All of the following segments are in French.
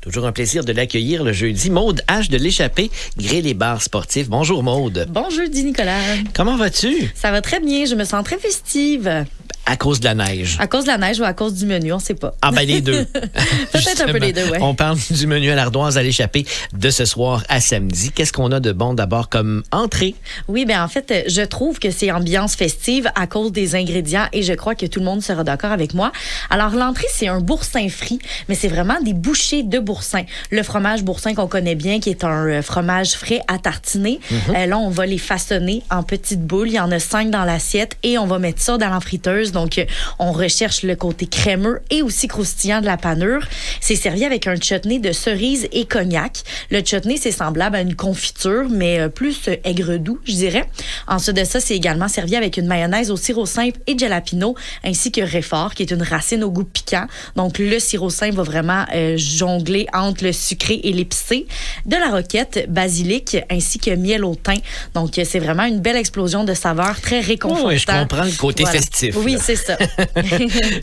Toujours un plaisir de l'accueillir le jeudi. Maude H de l'Échappée, Grill et bar sportif. Bonjour Maude. Bon jeudi Nicolas. Comment vas-tu? Ça va très bien, je me sens très festive. À cause de la neige. À cause de la neige ou à cause du menu, on ne sait pas. Ah ben les deux. Peut-être un peu les deux, oui. On parle du menu à l'Ardoise à l'Échappée de ce soir à samedi. Qu'est-ce qu'on a de bon d'abord comme entrée? Oui, bien en fait, je trouve que c'est ambiance festive à cause des ingrédients et je crois que tout le monde sera d'accord avec moi. Alors l'entrée, c'est un boursin frit, mais c'est vraiment des bouchées de boursin. Le fromage boursin qu'on connaît bien, qui est un fromage frais à tartiner. Là, on va les façonner en petites boules. Il y en a 5 dans l'assiette et on va mettre ça dans la friteuse. Donc, on recherche le côté crémeux et aussi croustillant de la panure. C'est servi avec un chutney de cerise et cognac. Le chutney, c'est semblable à une confiture, mais plus aigre-doux, je dirais. Ensuite de ça, c'est également servi avec une mayonnaise au sirop simple et jalapeno, ainsi que réfort, qui est une racine au goût piquant. Donc, le sirop simple va vraiment jongler entre le sucré et l'épicé. De la roquette, basilic, ainsi que miel au thym. Donc, c'est vraiment une belle explosion de saveurs très réconfortant. Oui, je comprends le côté festif. Oui, c'est ça.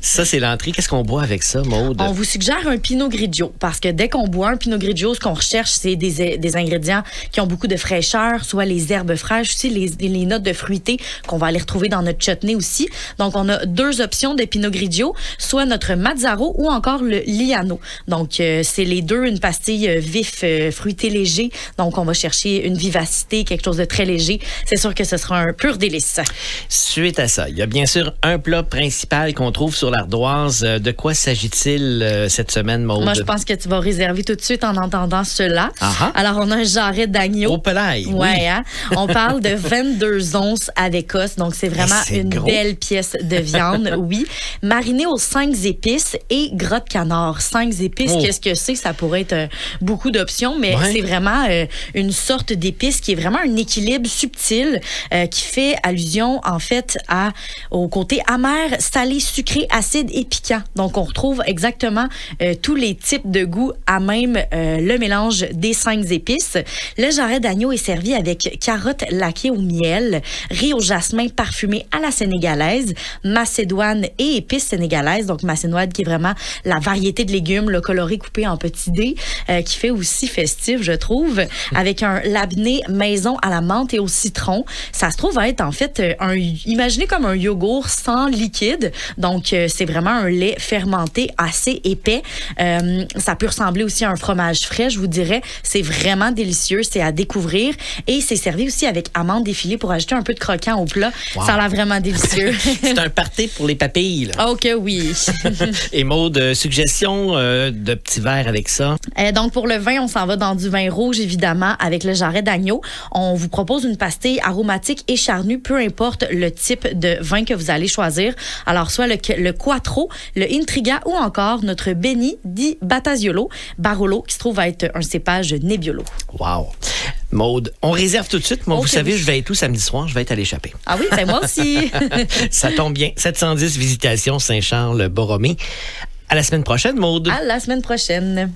Ça, c'est l'entrée. Qu'est-ce qu'on boit avec ça, Maude? On vous suggère un Pinot Grigio parce que dès qu'on boit un Pinot Grigio, ce qu'on recherche, c'est des ingrédients qui ont beaucoup de fraîcheur, soit les herbes fraîches, aussi les notes de fruité qu'on va aller retrouver dans notre chutney aussi. Donc, on a 2 options de Pinot Grigio, soit notre Mazzaro ou encore le Liano. Donc, c'est les deux, une pastille vif, fruité léger. Donc, on va chercher une vivacité, quelque chose de très léger. C'est sûr que ce sera un pur délice. Suite à ça, il y a bien sûr un plat principal qu'on trouve sur l'Ardoise. De quoi s'agit-il cette semaine, Maude? Moi, je pense que tu vas réserver tout de suite en entendant cela. Uh-huh. Alors, on a un jarret d'agneau. Au pelaille, oui. Ouais, hein? On parle de 22 onces avec os. Donc, c'est vraiment une belle pièce de viande, oui. Mariné aux 5 épices et gras de canard. 5 épices, qu'est-ce que c'est? Ça pourrait être beaucoup d'options, mais c'est vraiment une sorte d'épice qui est vraiment un équilibre subtil qui fait allusion, en fait, au côté amer, salé, sucré, acide et piquant. Donc, on retrouve exactement tous les types de goûts à même le mélange des 5 épices. Le jarret d'agneau est servi avec carottes laquées au miel, riz au jasmin parfumé à la sénégalaise, macédoine et épices sénégalaises. Donc, macédoine qui est vraiment la variété de légumes, le coloré coupé en petits dés, qui fait aussi festif, je trouve, avec un labné maison à la menthe et au citron. Ça se trouve être, en fait, imaginez comme un yogourt sans liquide. Donc, c'est vraiment un lait fermenté assez épais. Ça peut ressembler aussi à un fromage frais, je vous dirais. C'est vraiment délicieux, c'est à découvrir. Et c'est servi aussi avec amandes défilées pour ajouter un peu de croquant au plat. Wow. Ça a l'air vraiment délicieux. C'est un party pour les papilles, là. Oh que oui. Et Maude, suggestion de petits verres avec ça? Donc, pour le vin, on s'en va dans du vin rouge, évidemment, avec le jarret d'agneau. On vous propose une pastille aromatique et charnue, peu importe le type de vin que vous allez choisir. Alors, soit le Quattro, le Intriga ou encore notre Beni di Battaziolo, Barolo, qui se trouve être un cépage Nebbiolo. Wow! Maude, on réserve tout de suite. Moi, vous savez, je vais être où samedi soir? Je vais être à l'Échappée. Ah oui, ben moi aussi. Ça tombe bien. 710 Visitation Saint-Charles-Borromée. À la semaine prochaine, Maude. À la semaine prochaine.